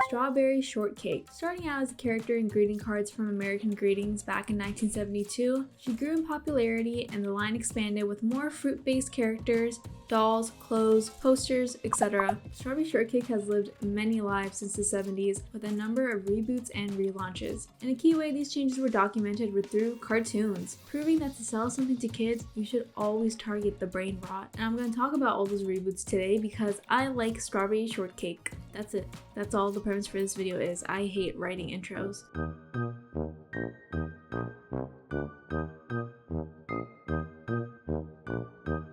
Strawberry Shortcake. Starting out as a character in greeting cards from American Greetings back in 1972, she grew in popularity and the line expanded with more fruit-based characters, dolls, clothes, posters, etc. Strawberry Shortcake has lived many lives since the 70s with a number of reboots and relaunches. In a key way, these changes were documented were through cartoons, proving that to sell something to kids, you should always target the brain rot. And I'm going to talk about all those reboots today because I like Strawberry Shortcake. That's it. That's all the premise for this video is. I hate writing intros.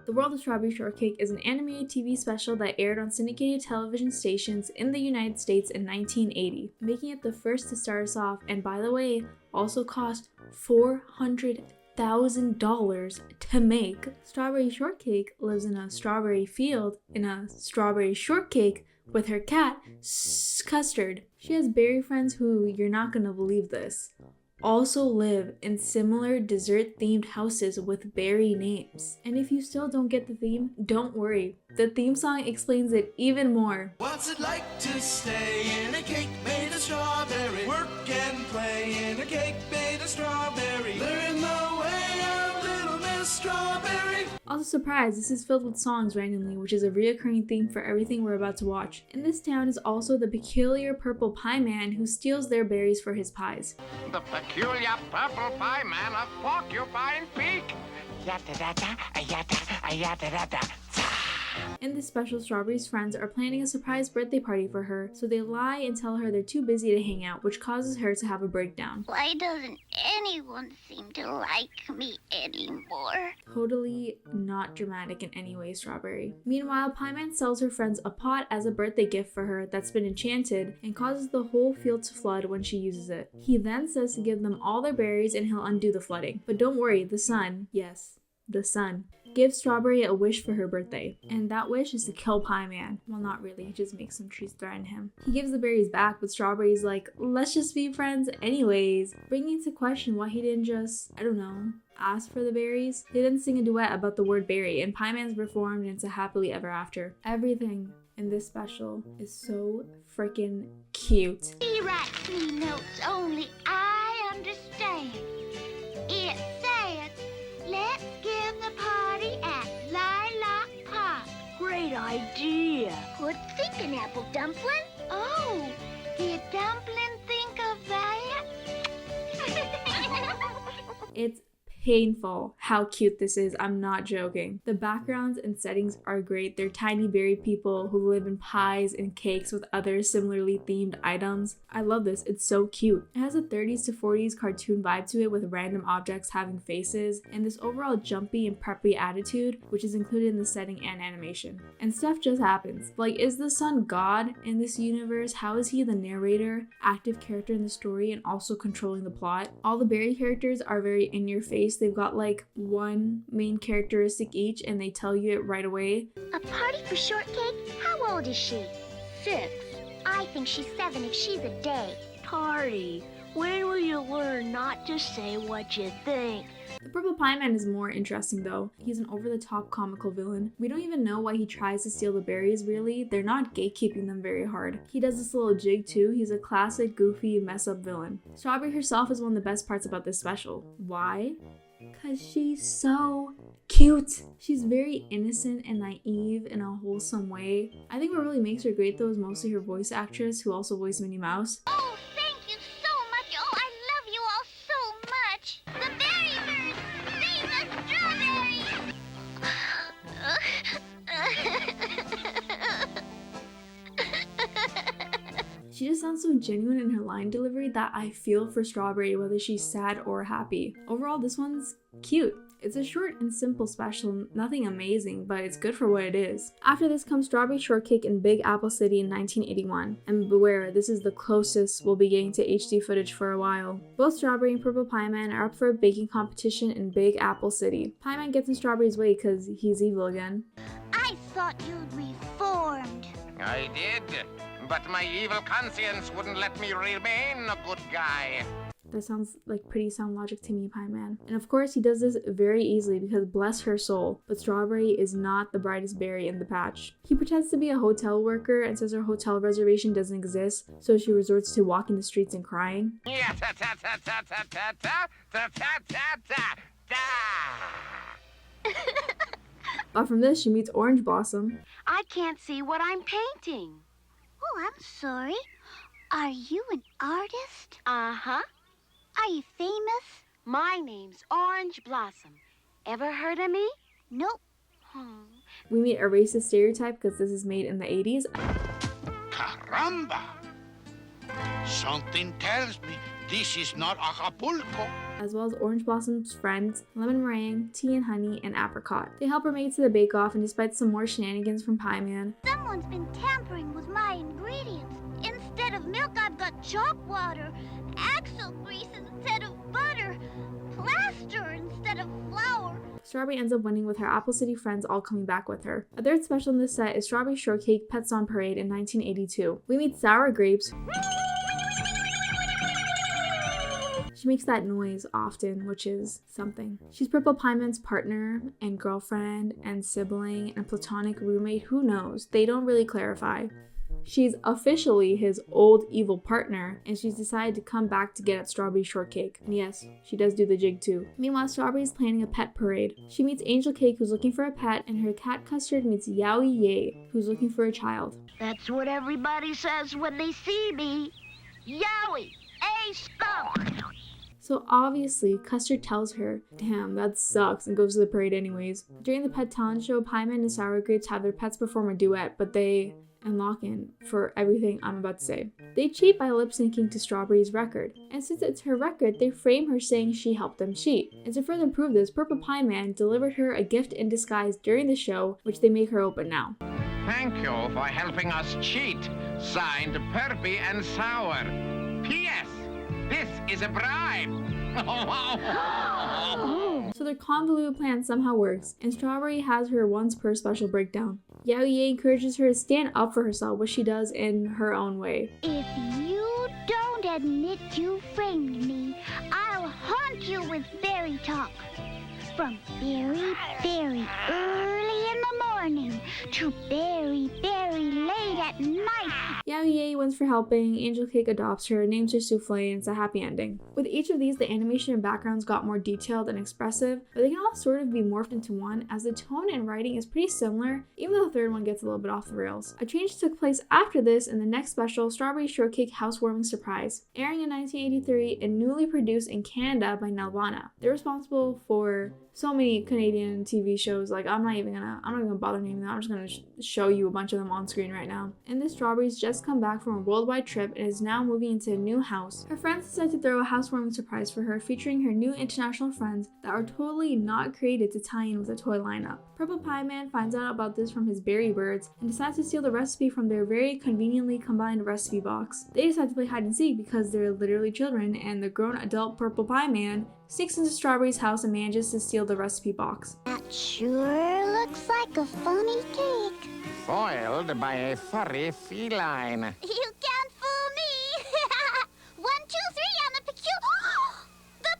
The World of Strawberry Shortcake is an animated TV special that aired on syndicated television stations in the United States in 1980, making it the first to start us off, and by the way, also cost $400,000 to make. Strawberry Shortcake lives in a strawberry field in a strawberry shortcake with her cat, Custard. She has berry friends who, you're not gonna believe this, also live in similar dessert-themed houses with berry names. And if you still don't get the theme, don't worry. The theme song explains it even more. What's it like to stay in a cake made of strawberry? Work and play in a cake made of strawberry. Learn the way of little Miss Strawberry. Also, surprise, this is filled with songs randomly, which is a reoccurring theme for everything we're about to watch. In this town is also the peculiar purple pie man who steals their berries for his pies. The peculiar purple pie man of Porcupine Peak. Yatta-datta, yatta-datta. In this special, Strawberry's friends are planning a surprise birthday party for her, so they lie and tell her they're too busy to hang out, which causes her to have a breakdown. Why doesn't anyone seem to like me anymore? Totally not dramatic in any way, Strawberry. Meanwhile, Pie Man sells her friends a pot as a birthday gift for her that's been enchanted and causes the whole field to flood when she uses it. He then says to give them all their berries and he'll undo the flooding. But don't worry, the sun, yes, the sun, gives Strawberry a wish for her birthday, and that wish is to kill Pie Man. Well, not really, he just makes some trees threaten him. He gives the berries back, but Strawberry's like, let's just be friends anyways, bringing into question why he didn't just, I don't know, ask for the berries. They then sing a duet about the word berry, and Pie Man's reformed and it's a happily ever after. Everything in this special is so freaking cute. He writes me notes only I understand. It says, let's give the party at Lilac Park. Great idea. Good thinking, Apple Dumpling. Oh, did Dumpling think of that? It's painful how cute this is. I'm not joking. The backgrounds and settings are great. They're tiny berry people who live in pies and cakes with other similarly themed items. I love this. It's so cute. It has a 30s to 40s cartoon vibe to it with random objects having faces and this overall jumpy and preppy attitude, which is included in the setting and animation. And stuff just happens. Like, is the sun God in this universe? How is he the narrator, active character in the story, and also controlling the plot? All the berry characters are very in your face. They've got like one main characteristic each and they tell you it right away. A party for Shortcake? How old is she? 6. I think she's 7 if she's a day. Party. When will you learn not to say what you think? The Purple Pie Man is more interesting though. He's an over-the-top comical villain. We don't even know why he tries to steal the berries really. They're not gatekeeping them very hard. He does this little jig too. He's a classic goofy mess-up villain. Strawberry herself is one of the best parts about this special. Why? Because she's so cute. She's very innocent and naive in a wholesome way. I think what really makes her great though is mostly her voice actress who also voiced Minnie Mouse. Oh, thank you so much. Oh, I love you all so much. The berry birds, save the strawberries. She just sounds so genuine in her line delivery that I feel for Strawberry whether she's sad or happy. Overall, this one's cute. It's a short and simple special, nothing amazing, but it's good for what it is. After this comes Strawberry Shortcake in Big Apple City in 1981. And beware, this is the closest we'll be getting to HD footage for a while. Both Strawberry and Purple Pie Man are up for a baking competition in Big Apple City. Pie Man gets in Strawberry's way because he's evil again. I thought you'd reformed. I did, but my evil conscience wouldn't let me remain a good guy. That sounds like pretty sound logic to me, Pie Man. And of course, he does this very easily because bless her soul, but Strawberry is not the brightest berry in the patch. He pretends to be a hotel worker and says her hotel reservation doesn't exist, so she resorts to walking the streets and crying. But from this, she meets Orange Blossom. I can't see what I'm painting. Oh, I'm sorry. Are you an artist? Uh-huh. Are you famous? My name's Orange Blossom. Ever heard of me? Nope. We meet a racist stereotype because this is made in the 80s. Caramba! Something tells me this is not Acapulco. As well as Orange Blossom's friends, Lemon Meringue, Tea and Honey, and Apricot. They help her make it to the bake-off, and despite some more shenanigans from Pie Man, Someone's been tampering with my ingredients. Instead of milk, I've got chalk water, axle grease instead of butter, plaster instead of flour. Strawberry ends up winning with her Apple City friends all coming back with her. A third special in this set is Strawberry Shortcake Pets on Parade in 1982. We meet Sour Grapes. She makes that noise often, which is something. She's Purple Pie Man's partner and girlfriend and sibling and platonic roommate, who knows? They don't really clarify. She's officially his old evil partner, and she's decided to come back to get at Strawberry Shortcake. And yes, she does do the jig too. Meanwhile, Strawberry's planning a pet parade. She meets Angel Cake, who's looking for a pet, and her cat Custard meets Yowie Yay, who's looking for a child. That's what everybody says when they see me. Yowie! A stop! So obviously, Custard tells her, damn, that sucks, and goes to the parade anyways. During the pet talent show, Pie Man and Sour Grapes have their pets perform a duet, but they lock in for everything I'm about to say. They cheat by lip syncing to Strawberry's record, and since it's her record, they frame her saying she helped them cheat. And to further prove this, Purple Pie Man delivered her a gift in disguise during the show, which they make her open now. Thank you for helping us cheat. Signed, Perpy and Sour. P.S. This is a bribe. So their convoluted plan somehow works, and Strawberry has her once per special breakdown. Yowie encourages her to stand up for herself, which she does in her own way. If you don't admit you framed me, I'll haunt you with fairy talk. From very, very early in the morning to very, very late at night. Yowie wins for helping, Angel Cake adopts her, names her Souffle, and it's a happy ending. With each of these, the animation and backgrounds got more detailed and expressive, but they can all sort of be morphed into one, as the tone and writing is pretty similar, even though the third one gets a little bit off the rails. A change took place after this in the next special, Strawberry Shortcake Housewarming Surprise, airing in 1983 and newly produced in Canada by Nelvana. They're responsible for so many Canadian TV shows, like I'm not even gonna bother naming them. I'm just gonna show you a bunch of them on screen right now. And this Strawberry's just come back from a worldwide trip and is now moving into a new house. Her friends decide to throw a housewarming surprise for her, featuring her new international friends that are totally not created to tie in with the toy lineup. Purple Pie Man finds out about this from his berry birds and decides to steal the recipe from their very conveniently combined recipe box. They decide to play hide and seek because they're literally children, and the grown adult Purple Pie Man sneaks into Strawberry's house and manages to steal the recipe box. That sure looks like a funny cake. Foiled by a furry feline. You can't fool me. 1, 2, 3 on the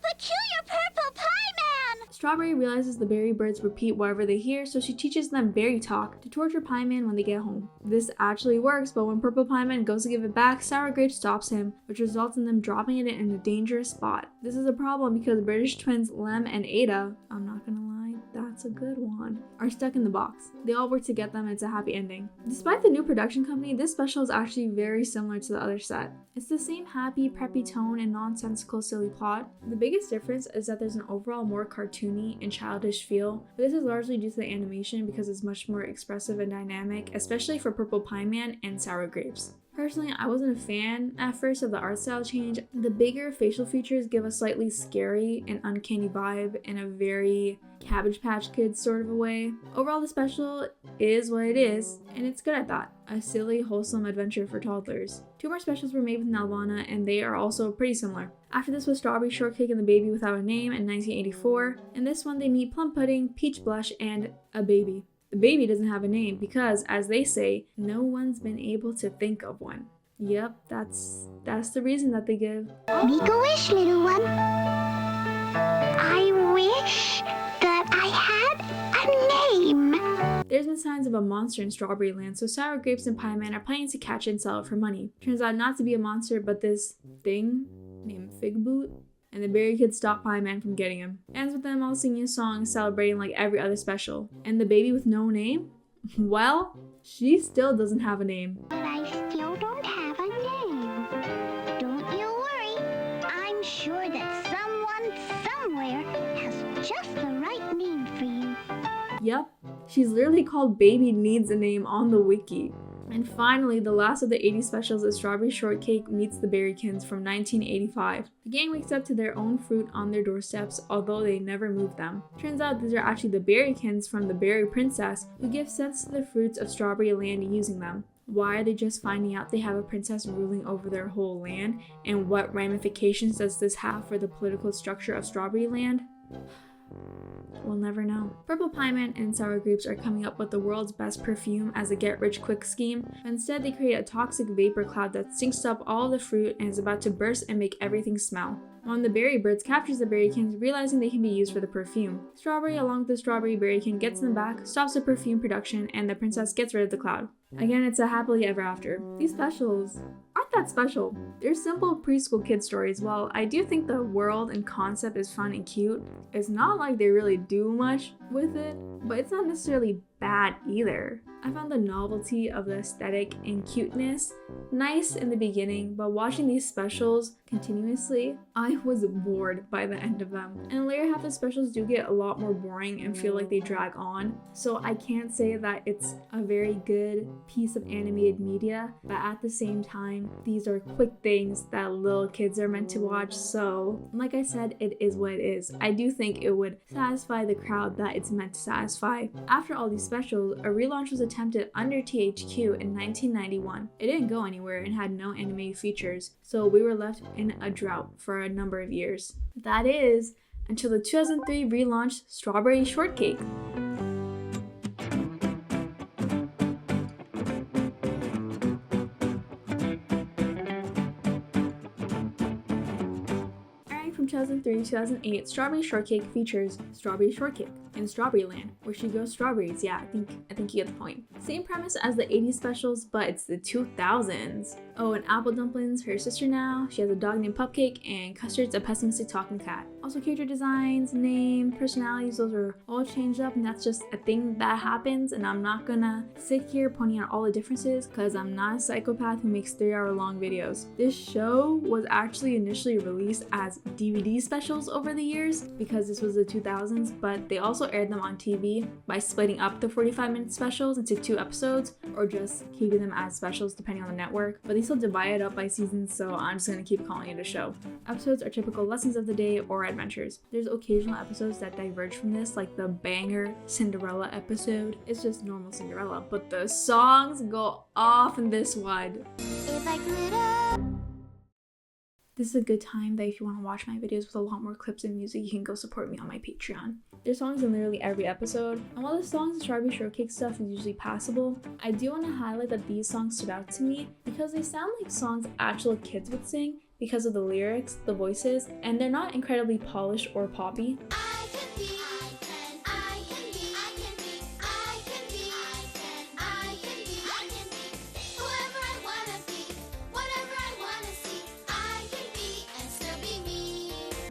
peculiar Purple Pie Man. Strawberry realizes the berry birds repeat whatever they hear, so she teaches them berry talk to torture Pie Man when they get home. This actually works, but when Purple Pie Man goes to give it back, Sour Grape stops him, which results in them dropping it in a dangerous spot. This is a problem because British twins Lem and Ada, I'm not gonna lie, that's a good one, are stuck in the box. They all work to get them and it's a happy ending. Despite the new production company, this special is actually very similar to the other set. It's the same happy, preppy tone and nonsensical, silly plot. The biggest difference is that there's an overall more cartoony and childish feel, but this is largely due to the animation because it's much more expressive and dynamic, especially for Purple Pie Man and Sour Grapes. Personally, I wasn't a fan at first of the art style change. The bigger facial features give a slightly scary and uncanny vibe in a very Cabbage Patch Kids sort of a way. Overall, the special is what it is, and it's good, I thought. A silly, wholesome adventure for toddlers. 2 more specials were made with Nelvana, and they are also pretty similar. After this was Strawberry Shortcake and the Baby Without a Name in 1984. In this one, they meet Plum Pudding, Peach Blush, and a baby. The baby doesn't have a name because, as they say, no one's been able to think of one. Yep, that's the reason that they give. Make a wish, little one. I wish that I had a name. There's been signs of a monster in Strawberry Land, so Sour Grapes and Pie Man are planning to catch it and sell it for money. Turns out not to be a monster, but this thing named Fig Boot. And the Berry Kids stop Pie Man from getting him. Ends with them all singing a song celebrating like every other special. And the baby with no name? Well, she still doesn't have a name. But I still don't have a name. Don't you worry. I'm sure that someone somewhere has just the right name for you. Yep, she's literally called Baby Needs a Name on the wiki. And finally, the last of the 80 specials is Strawberry Shortcake Meets the Berrykins from 1985. The gang wakes up to their own fruit on their doorsteps, although they never move them. Turns out these are actually the Berrykins from the Berry Princess, who give sense to the fruits of Strawberry Land using them. Why are they just finding out they have a princess ruling over their whole land? And what ramifications does this have for the political structure of Strawberry Land? We'll never know. Purple Pie Man and Sour Grapes are coming up with the world's best perfume as a get-rich-quick scheme, but instead they create a toxic vapor cloud that stinks up all the fruit and is about to burst and make everything smell. One of the berry birds captures the berrykins, realizing they can be used for the perfume. Strawberry, along with the strawberry berrykin, gets them back, stops the perfume production, and the princess gets rid of the cloud. Again, it's a happily ever after. These specials aren't that special. They're simple preschool kid stories. While I do think the world and concept is fun and cute, it's not like they really do much with it, but it's not necessarily bad either. I found the novelty of the aesthetic and cuteness nice in the beginning, but watching these specials continuously, I was bored by the end of them. And the later half of the specials do get a lot more boring and feel like they drag on, so I can't say that it's a very good piece of animated media, but at the same time, these are quick things that little kids are meant to watch, so like I said, it is what it is. I do think it would satisfy the crowd that it's meant to satisfy. After all these specials, a relaunch was attempted under THQ in 1991. It didn't go anywhere and had no animated features, so we were left in a drought for a number of years. That is, until the 2003 relaunch Strawberry Shortcake. From 2003 to 2008, Strawberry Shortcake features Strawberry Shortcake in Strawberry Land, where she grows strawberries. Yeah, I think you get the point. Same premise as the 80s specials, but it's the 2000s. Oh, and Apple Dumpling's her sister now. She has a dog named Pupcake, and Custard's a pessimistic talking cat. Also, character designs, name, personalities, those are all changed up, and that's just a thing that happens, and I'm not gonna sit here pointing out all the differences, because I'm not a psychopath who makes 3-hour-long videos. This show was actually initially released as DVD specials over the years, because this was the 2000s, but they also aired them on TV by splitting up the 45-minute specials into 2 episodes, or just keeping them as specials depending on the network, but they still divide it up by seasons, so I'm just gonna keep calling it a show. Episodes are typical lessons of the day or adventures. There's occasional episodes that diverge from this, like the banger Cinderella episode. It's just normal Cinderella, but the songs go off in this one. If I could have... This is a good time that if you want to watch my videos with a lot more clips and music, you can go support me on my Patreon. There's songs in literally every episode, and while the songs and Strawberry Shortcake stuff is usually passable, I do want to highlight that these songs stood out to me because they sound like songs actual kids would sing because of the lyrics, the voices, and they're not incredibly polished or poppy.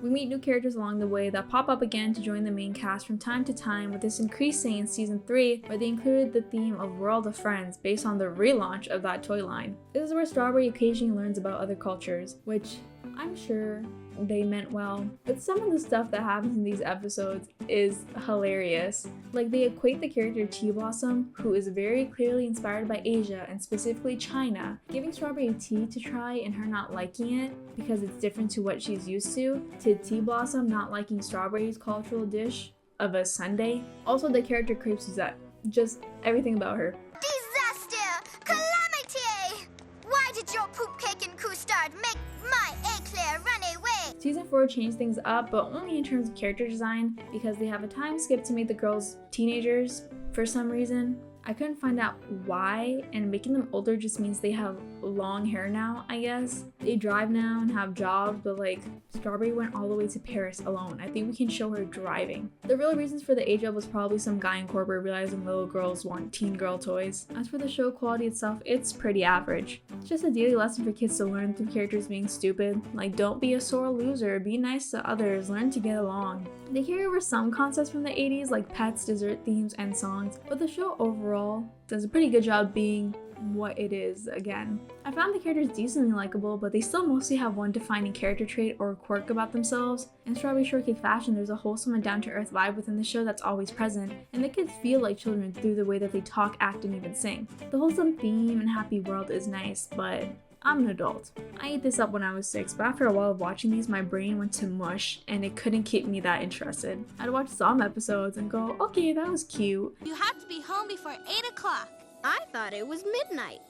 We meet new characters along the way that pop up again to join the main cast from time to time, with this increasing in season 3 where they included the theme of World of Friends based on the relaunch of that toy line. This is where Strawberry occasionally learns about other cultures, which I'm sure they meant well, but some of the stuff that happens in these episodes is hilarious. Like, they equate the character Tea Blossom, who is very clearly inspired by Asia and specifically China, giving Strawberry tea to try and her not liking it because it's different to what she's used to Tea Blossom not liking Strawberry's cultural dish of a sundae. Also, the character Crepe Suzette, just everything about her. Disaster! Calamity! Why did your poop cake and custard make my eclair run away? Season 4 changed things up, but only in terms of character design, because they have a time skip to make the girls teenagers for some reason. I couldn't find out why, and making them older just means they have long hair now, I guess. They drive now and have jobs, but like, Strawberry went all the way to Paris alone. I think we can show her driving. The real reasons for the age up was probably some guy in corporate realizing little girls want teen girl toys. As for the show quality itself, it's pretty average. It's just a daily lesson for kids to learn through characters being stupid. Like, don't be a sore loser, be nice to others, learn to get along. They carry over some concepts from the 80s, like pets, dessert themes, and songs, but the show overall does a pretty good job being what it is again. I found the characters decently likable, but they still mostly have one defining character trait or quirk about themselves. In Strawberry Shortcake fashion, there's a wholesome and down-to-earth vibe within the show that's always present, and the kids feel like children through the way that they talk, act, and even sing. The wholesome theme and happy world is nice, but I'm an adult. I ate this up when I was 6, but after a while of watching these, my brain went to mush and it couldn't keep me that interested. I'd watch some episodes and go, okay, that was cute. You have to be home before 8 o'clock. I thought it was midnight.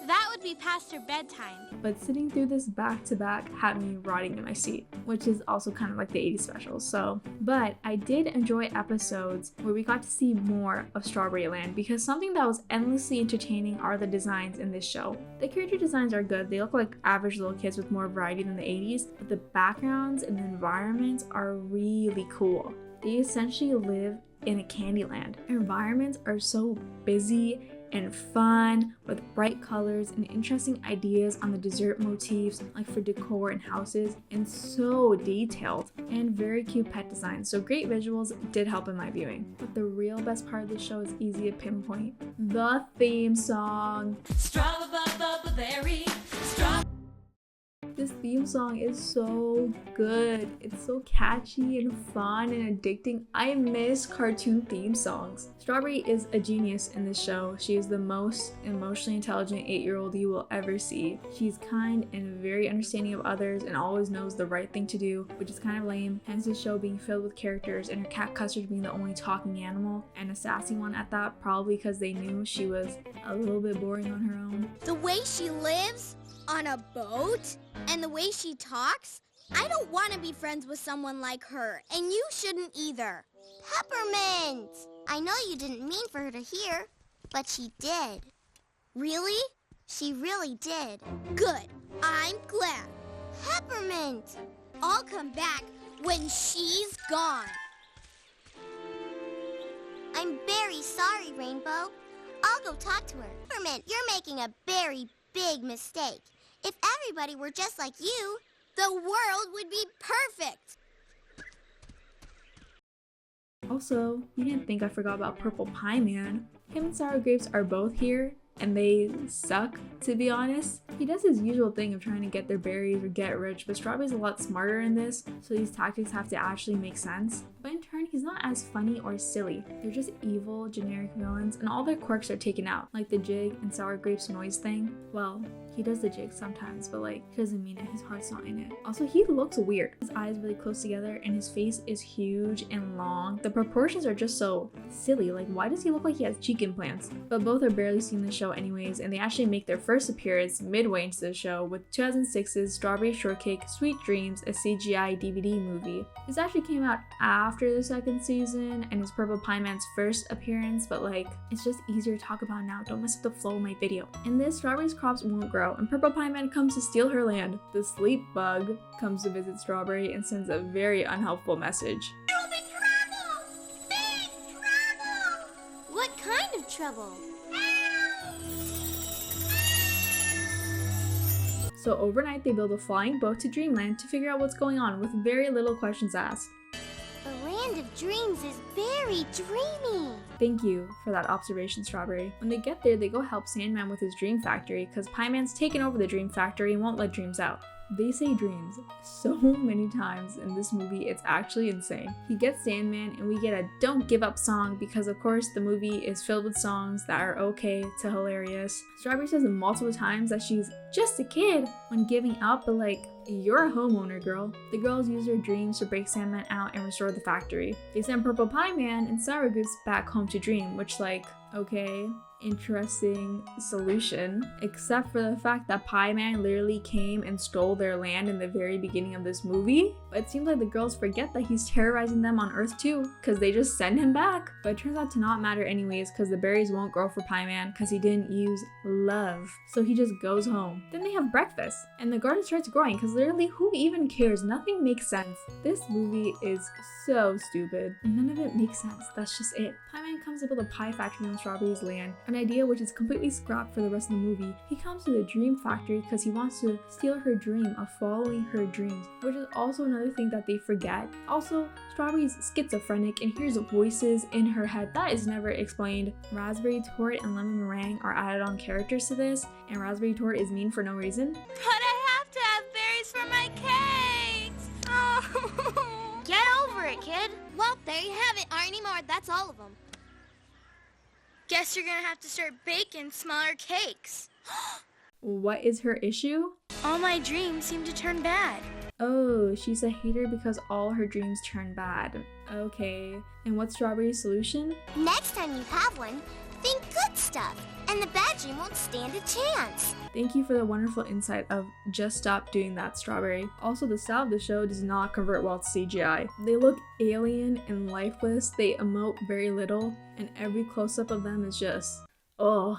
That would be past her bedtime. But sitting through this back to back had me rotting in my seat, which is also kind of like the 80s special. But I did enjoy episodes where we got to see more of Strawberry Land, because something that was endlessly entertaining are the designs in this show. The character designs are good. They look like average little kids with more variety than the 80s, but the backgrounds and the environments are really cool. They essentially live in a candy land. Environments are so busy and fun, with bright colors and interesting ideas on the dessert motifs, like for decor and houses, and so detailed, and very cute pet designs, so great visuals did help in my viewing. But the real best part of the show is easy to pinpoint: the theme song. This theme song is so good. It's so catchy and fun and addicting. I miss cartoon theme songs. Strawberry is a genius in this show. She is the most emotionally intelligent 8-year-old you will ever see. She's kind and very understanding of others and always knows the right thing to do, which is kind of lame. Hence the show being filled with characters and her cat Custard being the only talking animal, and a sassy one at that, probably because they knew she was a little bit boring on her own. The way she lives on a boat and the way she talks, I don't want to be friends with someone like her, and you shouldn't either. Peppermint! I know you didn't mean for her to hear, but she did. Really? She really did. Good. I'm glad. Peppermint! I'll come back when she's gone. I'm very sorry, Rainbow. I'll go talk to her. Peppermint, you're making a very big mistake. If everybody were just like you, the world would be perfect. Also, you didn't think I forgot about Purple Pie Man. Him and Sour Grapes are both here, and they suck, to be honest. He does his usual thing of trying to get their berries or get rich, but Strawberry's a lot smarter in this, so these tactics have to actually make sense. But in turn, he's not as funny or silly. They're just evil, generic villains, and all their quirks are taken out, like the jig and Sour Grapes noise thing. Well, he does the jig sometimes, but like, he doesn't mean it, his heart's not in it. Also, he looks weird. His eyes really close together, and his face is huge and long. The proportions are just so silly, like why does he look like he has cheek implants? But both are barely seen in the show anyways, and they actually make their first appearance midway into the show with 2006's Strawberry Shortcake Sweet Dreams, a CGI DVD movie. This actually came out after the second season and is Purple Pie Man's first appearance, but like, it's just easier to talk about now. Don't mess up the flow of my video. In this, Strawberry's crops won't grow, and Purple Pie Man comes to steal her land. The sleep bug comes to visit Strawberry and sends a very unhelpful message. There'll be trouble! Big trouble! What kind of trouble? So overnight, they build a flying boat to Dreamland to figure out what's going on with very little questions asked. The land of dreams is very dreamy. Thank you for that observation, Strawberry. When they get there, they go help Sandman with his dream factory because Pie Man's taken over the dream factory and won't let dreams out. They say dreams so many times in this movie, it's actually insane. He gets Sandman and we get a don't give up song because of course the movie is filled with songs that are okay to hilarious. Strawberry says multiple times that she's just a kid when giving up, but like, You're a homeowner, girl. The girls use their dreams to break Sandman out and restore the factory. They send Purple Pie Man and Sour Goose back home to Dream, which okay, interesting solution. Except for the fact that Pie Man literally came and stole their land in the very beginning of this movie. But it seems like the girls forget that he's terrorizing them on Earth too, because they just send him back. But it turns out to not matter anyways, because the berries won't grow for Pie Man because he didn't use love. So he just goes home. Then they have breakfast, and the garden starts growing, because literally who even cares? Nothing makes sense. This movie is so stupid. None of it makes sense. That's just it. Pie Man comes up with a pie factory on Strawberry's land, an idea which is completely scrapped for the rest of the movie. He comes to the dream factory because he wants to steal her dream of following her dreams, which is also another thing that they forget. Also, Strawberry's schizophrenic and hears voices in her head that is never explained. Raspberry Torte and Lemon Meringue are added on characters to this, and Raspberry Torte is mean for no reason. But I have to have berries for my cakes. Oh. Get over it, kid. Well, there you have it. Aren't any more. That's all of them. Guess you're gonna have to start baking smaller cakes. What is her issue? All my dreams seem to turn bad. Oh, she's a hater because all her dreams turn bad. Okay, and what's Strawberry's solution? Next time you have one, think good stuff, and the bad dream won't stand a chance. Thank you for the wonderful insight of just stop doing that, Strawberry. Also, the style of the show does not convert well to CGI. They look alien and lifeless, they emote very little, and every close-up of them is just, ugh.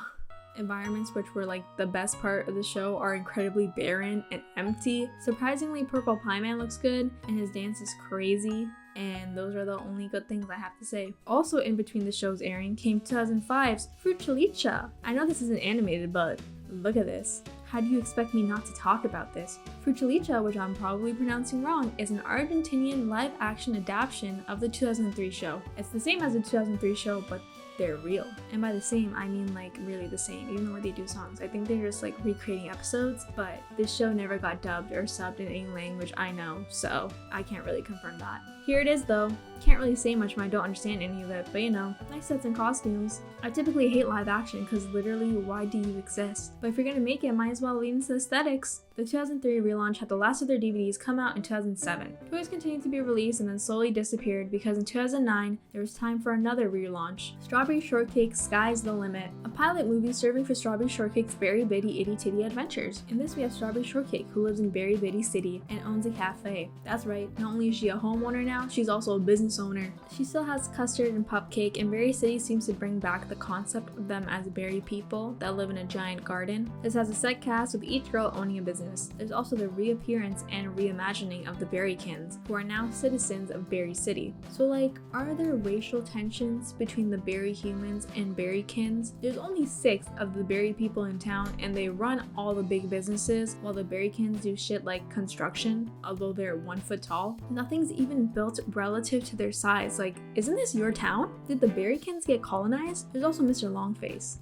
Environments which were the best part of the show are incredibly barren and empty. Surprisingly, Purple Pie Man looks good, and his dance is crazy. And those are the only good things I have to say. Also in between the show's airing came 2005's Frutillita. I know this isn't animated, but look at this. How do you expect me not to talk about this? Frutillita, which I'm probably pronouncing wrong, is an Argentinian live-action adaptation of the 2003 show. It's the same as the 2003 show, but they're real. And by the same, I mean really the same, even though they do songs. I think they're just recreating episodes, but this show never got dubbed or subbed in any language I know, so I can't really confirm that. Here it is though. Can't really say much when I don't understand any of it, but nice sets and costumes. I typically hate live action because literally, why do you exist? But if you're gonna make it, might as well lean into aesthetics. The 2003 relaunch had the last of their DVDs come out in 2007. Toys continued to be released and then slowly disappeared because in 2009, there was time for another relaunch. Strawberry Shortcake Sky's the Limit, a pilot movie serving for Strawberry Shortcake's Berry Bitty Itty Titty adventures. In this, we have Strawberry Shortcake, who lives in Berry Bitty City and owns a cafe. That's right, not only is she a homeowner now, she's also a business owner. She still has custard and pupcake, and Berry City seems to bring back the concept of them as berry people that live in a giant garden. This has a set cast with each girl owning a business. There's also the reappearance and reimagining of the Berrykins, who are now citizens of Berry City. So are there racial tensions between the Berry humans and Berrykins? There's only 6 of the Berry people in town, and they run all the big businesses, while the Berrykins do shit like construction, although they're 1 foot tall. Nothing's even built relative to their size. Isn't this your town? Did the Berrykins get colonized? There's also Mr. Longface.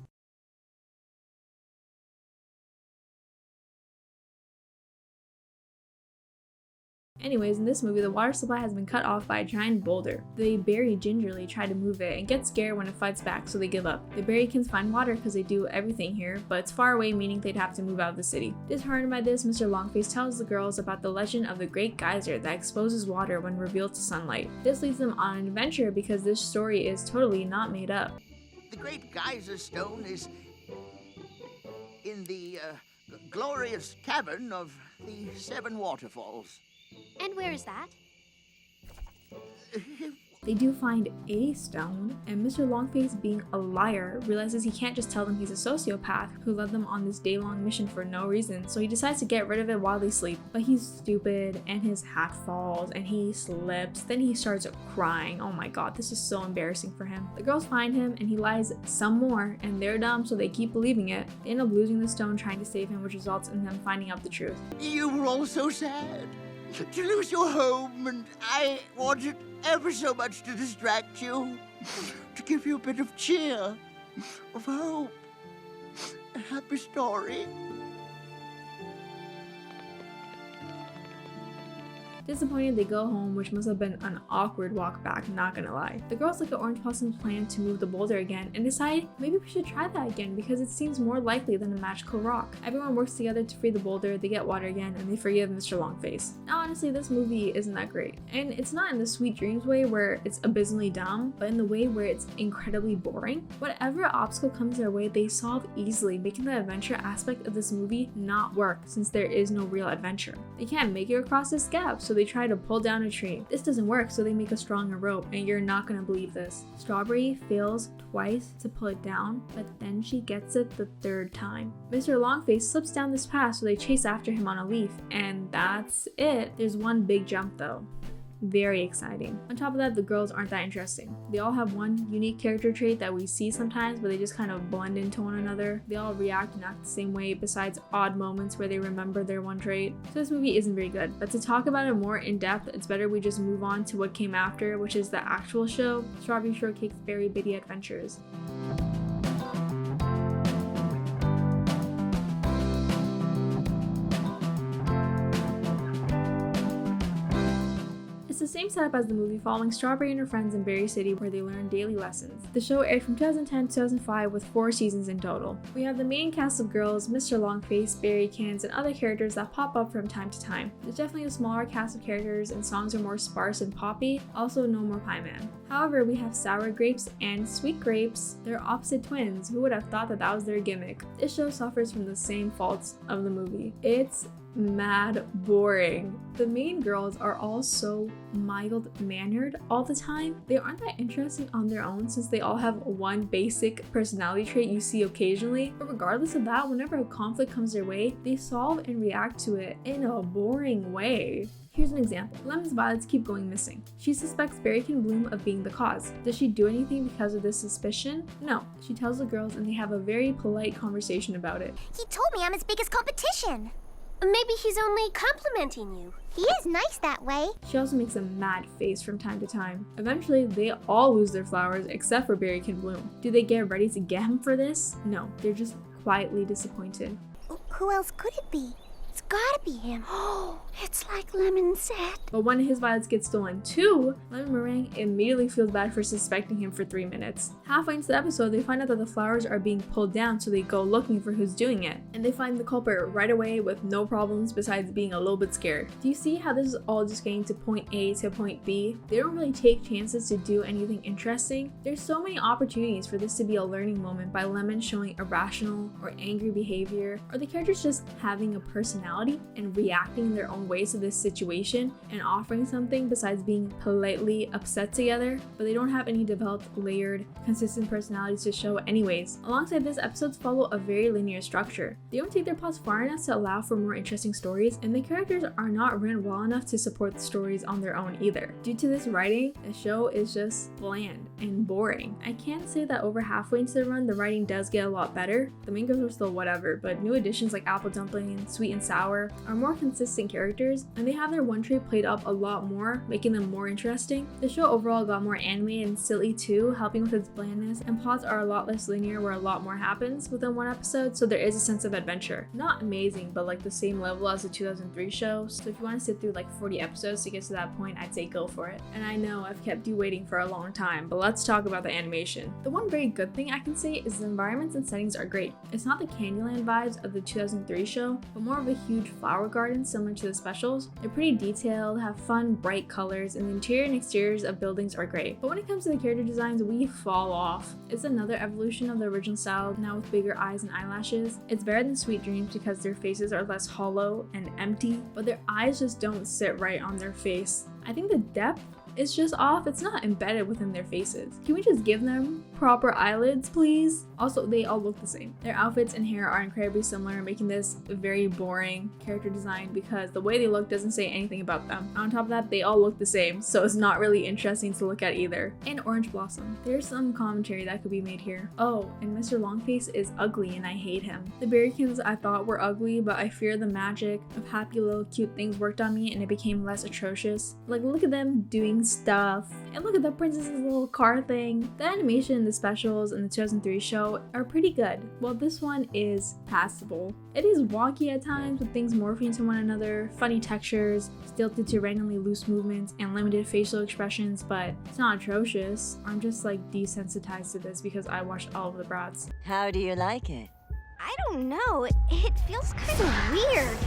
Anyways, in this movie, the water supply has been cut off by a giant boulder. They Berry gingerly try to move it and get scared when it fights back, so they give up. The Berrykins find water because they do everything here, but it's far away, meaning they'd have to move out of the city. Disheartened by this, Mr. Longface tells the girls about the legend of the Great Geyser that exposes water when revealed to sunlight. This leads them on an adventure because this story is totally not made up. The Great Geyser Stone is in the glorious cavern of the 7 waterfalls. And where is that? They do find a stone, and Mr. Longface, being a liar, realizes he can't just tell them he's a sociopath who led them on this day-long mission for no reason, so he decides to get rid of it while they sleep. But he's stupid, and his hat falls, and he slips, then he starts crying. Oh my god, this is so embarrassing for him. The girls find him, and he lies some more, and they're dumb, so they keep believing it. They end up losing the stone trying to save him, which results in them finding out the truth. You were all so sad to lose your home, and I wanted ever so much to distract you, to give you a bit of cheer, of hope, a happy story. Disappointed, they go home, which must have been an awkward walk back, not gonna lie. The girls look at Orange Blossom's plan to move the boulder again and decide maybe we should try that again because it seems more likely than a magical rock. Everyone works together to free the boulder, they get water again, and they forgive Mr. Longface. Now honestly, this movie isn't that great. And it's not in the Sweet Dreams way where it's abysmally dumb, but in the way where it's incredibly boring. Whatever obstacle comes their way, they solve easily, making the adventure aspect of this movie not work since there is no real adventure. They can't make it across this gap, so they try to pull down a tree. This doesn't work, so they make a stronger rope, and you're not gonna believe this. Strawberry fails twice to pull it down, but then she gets it the third time. Mr. Longface slips down this path, so they chase after him on a leaf, and that's it. There's one big jump though. Very exciting. On top of that, the girls aren't that interesting. They all have one unique character trait that we see sometimes, but they just kind of blend into one another. They all react and act the same way besides odd moments where they remember their one trait. So this movie isn't very good, but to talk about it more in depth, it's better we just move on to what came after, which is the actual show, Strawberry Shortcake's Very Bitty Adventures. It's the same setup as the movie, following Strawberry and her friends in Berry City where they learn daily lessons. The show aired from 2010 to 2005 with 4 seasons in total. We have the main cast of girls, Mr. Longface, Berrykins, and other characters that pop up from time to time. There's definitely a smaller cast of characters and songs are more sparse and poppy, also no more Pie Man. However, we have Sour Grapes and Sweet Grapes. They're opposite twins. Who would have thought that that was their gimmick? This show suffers from the same faults of the movie. It's mad boring. The main girls are all so mild-mannered all the time. They aren't that interesting on their own since they all have one basic personality trait you see occasionally, but regardless of that, whenever a conflict comes their way, they solve and react to it in a boring way. Here's an example. Lemon's violets keep going missing. She suspects Berrykin Bloom of being the cause. Does she do anything because of this suspicion? No. She tells the girls and they have a very polite conversation about it. He told me I'm his biggest competition. Maybe he's only complimenting you. He is nice that way. She also makes a mad face from time to time. Eventually, they all lose their flowers except for Berrykin Bloom. Do they get ready to get him for this? No, they're just quietly disappointed. Who else could it be? It's gotta be him. Oh, it's like Lemon said. But when his violets get stolen too, Lemon Meringue immediately feels bad for suspecting him for 3 minutes. Halfway into the episode, they find out that the flowers are being pulled down, so they go looking for who's doing it. And they find the culprit right away with no problems besides being a little bit scared. Do you see how this is all just getting to point A to point B? They don't really take chances to do anything interesting. There's so many opportunities for this to be a learning moment by Lemon showing irrational or angry behavior, or the characters just having a personality and reacting in their own ways to this situation and offering something besides being politely upset together, but they don't have any developed, layered, consistent personalities to show anyways. Alongside this, episodes follow a very linear structure. They don't take their plots far enough to allow for more interesting stories, and the characters are not written well enough to support the stories on their own either. Due to this writing, the show is just bland and boring. I can't say that over halfway into the run, the writing does get a lot better. The main girls are still whatever, but new additions like Apple Dumpling, Sweet and Sour are more consistent characters, and they have their one trait played up a lot more, making them more interesting. The show overall got more animated and silly too, helping with its blandness, and plots are a lot less linear where a lot more happens within one episode, so there is a sense of adventure. Not amazing, but like the same level as the 2003 show, so if you want to sit through like 40 episodes to get to that point, I'd say go for it. And I know I've kept you waiting for a long time, but let's talk about the animation. The one very good thing I can say is the environments and settings are great. It's not the Candyland vibes of the 2003 show, but more of a huge flower garden similar to the specials. They're pretty detailed, have fun, bright colors, and the interior and exteriors of buildings are great. But when it comes to the character designs, we fall off. It's another evolution of the original style, now with bigger eyes and eyelashes. It's better than Sweet Dreams because their faces are less hollow and empty, but their eyes just don't sit right on their face. I think the depth is just off. It's not embedded within their faces. Can we just give them proper eyelids, please? Also, they all look the same. Their outfits and hair are incredibly similar, making this a very boring character design because the way they look doesn't say anything about them. On top of that, they all look the same, so it's not really interesting to look at either. And Orange Blossom. There's some commentary that could be made here. Oh, and Mr. Longface is ugly and I hate him. The Berrykins I thought were ugly, but I fear the magic of happy little cute things worked on me and it became less atrocious. Like, look at them doing stuff. And look at the princess's little car thing. The animation the specials in the 2003 show are pretty good, while this one is passable. It is wonky at times with things morphing into one another, funny textures, stilted to randomly loose movements, and limited facial expressions, but it's not atrocious. I'm just like desensitized to this because I watched all of the Brats. How do you like it? I don't know. It feels kind of weird.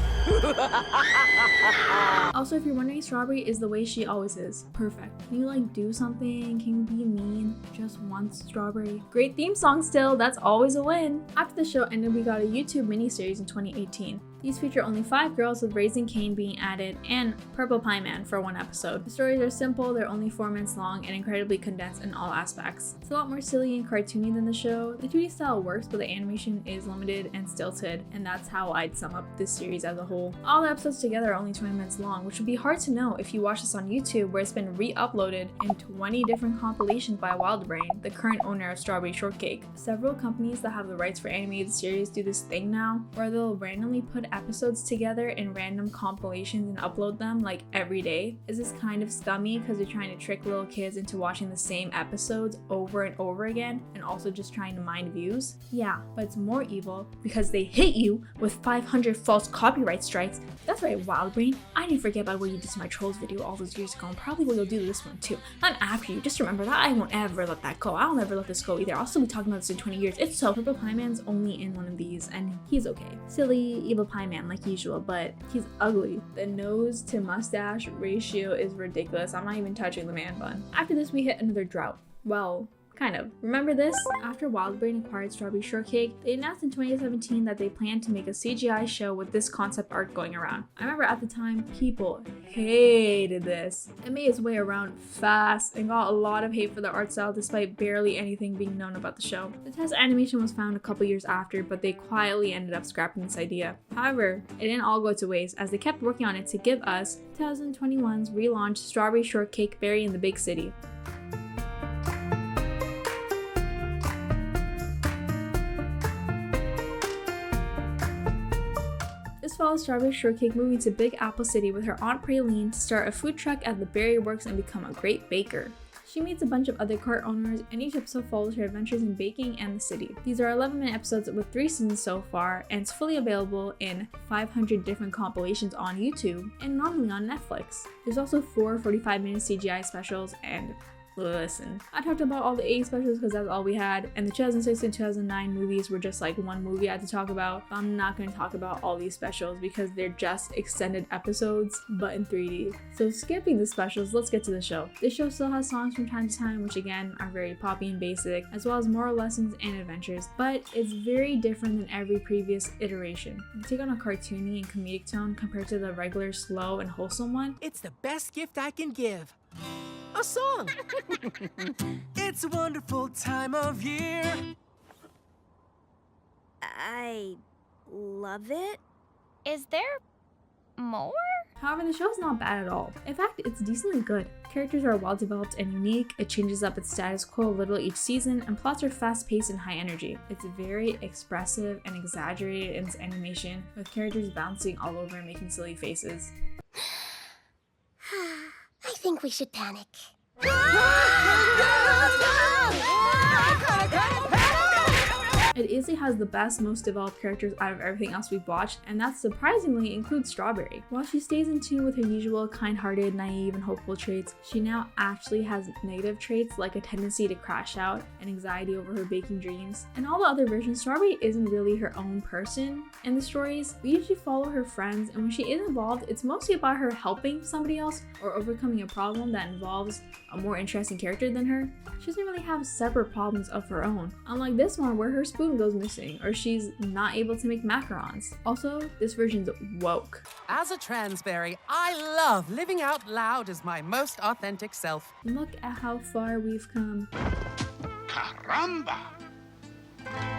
Also, if you're wondering, Strawberry is the way she always is. Perfect. Can you like do something? Can you be mean? Just once, Strawberry. Great theme song still. That's always a win. After the show ended, we got a YouTube miniseries in 2018. These feature only 5 girls with Raising Cane being added and Purple Pie Man for 1 episode. The stories are simple, they're only 4 minutes long and incredibly condensed in all aspects. It's a lot more silly and cartoony than the show. The 2D style works, but the animation is limited and stilted, and that's how I'd sum up this series as a whole. All the episodes together are only 20 minutes long, which would be hard to know if you watch this on YouTube, where it's been re-uploaded in 20 different compilations by Wildbrain, the current owner of Strawberry Shortcake. Several companies that have the rights for animated series do this thing now, where they'll randomly put episodes together in random compilations and upload them like every day. Is this kind of scummy because they're trying to trick little kids into watching the same episodes over and over again and also just trying to mine views? Yeah, but it's more evil because they hit you with 500 false copyright strikes. That's right, Wildbrain. I didn't forget about what you did to my Trolls video all those years ago, and probably what you'll do to this one too. I'm after you. Just remember that I won't ever let that go. I'll never let this go either. I'll still be talking about this in 20 years. It's so Purple Pie Man's only in one of these, and he's okay. Silly, evil Pie Man like usual, but he's ugly. The nose to mustache ratio is ridiculous. I'm not even touching the man bun. After this, we hit another drought. Well, kind of. Remember this? After Wildbrain acquired Strawberry Shortcake, they announced in 2017 that they planned to make a CGI show with this concept art going around. I remember at the time, people hated this. It made its way around fast and got a lot of hate for the art style despite barely anything being known about the show. The test animation was found a couple years after, but they quietly ended up scrapping this idea. However, it didn't all go to waste as they kept working on it to give us 2021's relaunched Strawberry Shortcake Berry in the Big City. This follows Strawberry Shortcake moving to Big Apple City with her Aunt Praline to start a food truck at the Berry Works and become a great baker. She meets a bunch of other cart owners, and each episode follows her adventures in baking and the city. These are 11-minute episodes with 3 seasons so far, and it's fully available in 500 different compilations on YouTube and normally on Netflix. There's also 4 45-minute CGI specials, and listen, I talked about all the 80 specials because that's all we had, and the 2006 and 2009 movies were just like one movie I had to talk about. I'm not going to talk about all these specials because they're just extended episodes, but in 3D. So skipping the specials, let's get to the show. This show still has songs from time to time, which again are very poppy and basic, as well as moral lessons and adventures, but it's very different than every previous iteration. They take on a cartoony and comedic tone compared to the regular slow and wholesome one. It's the best gift I can give. A song! It's a wonderful time of year. I love it. Is there more? However, the show's not bad at all. In fact, it's decently good. Characters are well developed and unique, it changes up its status quo a little each season, and plots are fast-paced and high energy. It's very expressive and exaggerated in its animation, with characters bouncing all over and making silly faces. I think we should panic. It easily has the best, most developed characters out of everything else we've watched, and that surprisingly includes Strawberry. While she stays in tune with her usual kind-hearted, naive, and hopeful traits, she now actually has negative traits like a tendency to crash out and anxiety over her baking dreams. In all the other versions, Strawberry isn't really her own person in the stories. We usually follow her friends, and when she is involved, it's mostly about her helping somebody else or overcoming a problem that involves a more interesting character than her. She doesn't really have separate problems of her own, unlike this one where her spoon goes missing or she's not able to make macarons. Also, this version's woke. As a transberry, I love living out loud as my most authentic self. Look at how far we've come. Caramba!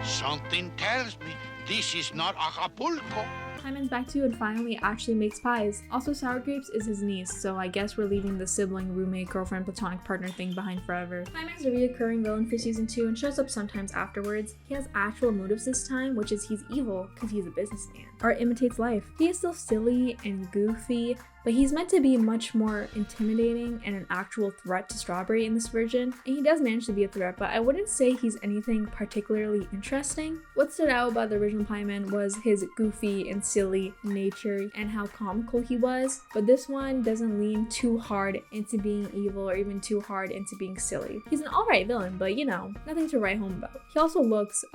Something tells me this is not Acapulco. Hyman's back to and finally actually makes pies. Also, Sour Grapes is his niece, so I guess we're leaving the sibling, roommate, girlfriend, platonic partner thing behind forever. Hyman's a reoccurring villain for season 2 and shows up sometimes afterwards. He has actual motives this time, which is he's evil because he's a businessman. Art imitates life. He is still silly and goofy, but he's meant to be much more intimidating and an actual threat to Strawberry in this version, and he does manage to be a threat, but I wouldn't say he's anything particularly interesting. What stood out about the original Pieman was his goofy and silly nature and how comical he was, but this one doesn't lean too hard into being evil or even too hard into being silly. He's an alright villain, but you know, nothing to write home about. He also looks,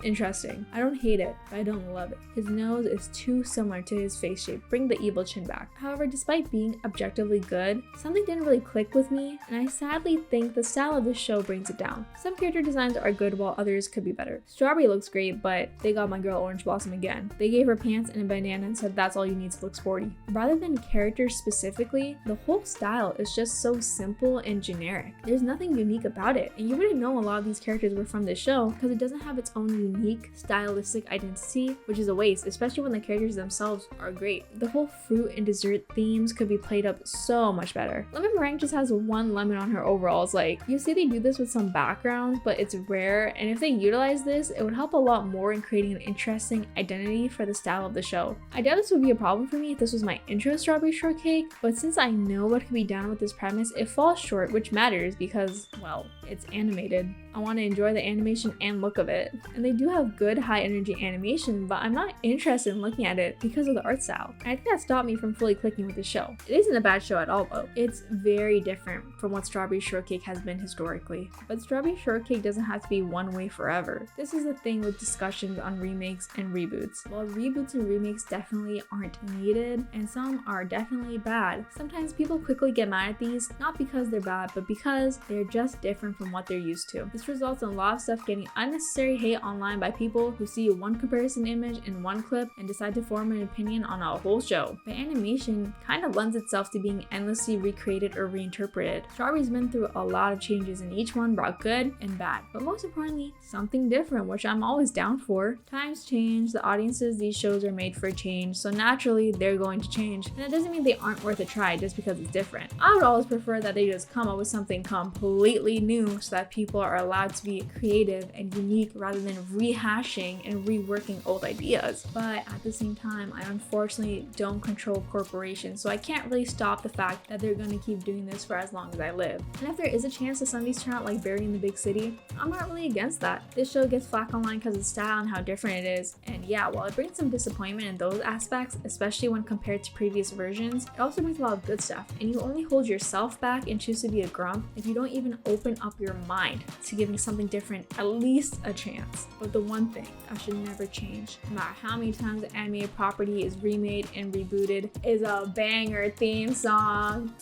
interesting. I don't hate it, but I don't love it. His nose is too similar to his face shape. Bring the evil chin back. However, despite being objectively good, something didn't really click with me, and I sadly think the style of the show brings it down. Some character designs are good while others could be better. Strawberry looks great, but they got my girl Orange Blossom again. They gave her pants and a bandana and said that's all you need to look sporty. Rather than characters specifically, the whole style is just so simple and generic. There's nothing unique about it, and you wouldn't know a lot of these characters were from this show because it doesn't have its own unique stylistic identity, which is a waste, especially when the characters themselves are great. The whole fruit and dessert themes could be played up so much better. Lemon Meringue just has 1 lemon on her overalls. Like, you see they do this with some backgrounds, but it's rare, and if they utilize this, it would help a lot more in creating an interesting identity for the style of the show. I doubt this would be a problem for me if this was my intro Strawberry Shortcake, but since I know what can be done with this premise, it falls short, which matters because, well, it's animated. I want to enjoy the animation and look of it. And they do have good high energy animation, but I'm not interested in looking at it because of the art style. I think that stopped me from fully clicking with the show. It isn't a bad show at all though. It's very different from what Strawberry Shortcake has been historically. But Strawberry Shortcake doesn't have to be one way forever. This is the thing with discussions on remakes and reboots. While reboots and remakes definitely aren't needed, and some are definitely bad, sometimes people quickly get mad at these, not because they're bad, but because they're just different from what they're used to. This results in a lot of stuff getting unnecessary hate online by people who see one comparison image in one clip and decide to form an opinion on a whole show. But animation kind of lends itself to being endlessly recreated or reinterpreted. Strawberry's been through a lot of changes and each one brought good and bad, but most importantly, something different, which I'm always down for. Times change, the audiences these shows are made for change, so naturally they're going to change. And that doesn't mean they aren't worth a try just because it's different. I would always prefer that they just come up with something completely new so that people are allowed to be creative and unique rather than rehashing and reworking old ideas. But at the same time, I unfortunately don't control corporations, so I can't really stop the fact that they're going to keep doing this for as long as I live. And if there is a chance that some of these turn out like Barry in the Big City, I'm not really against that. This show gets flack online because of style and how different it is, and yeah, while it brings some disappointment in those aspects, especially when compared to previous versions, it also brings a lot of good stuff, and you only hold yourself back and choose to be a grump if you don't even open up your mind to giving something different at least a chance. But the one thing I should never change, no matter how many times the animated property is remade and rebooted, is a banger theme song.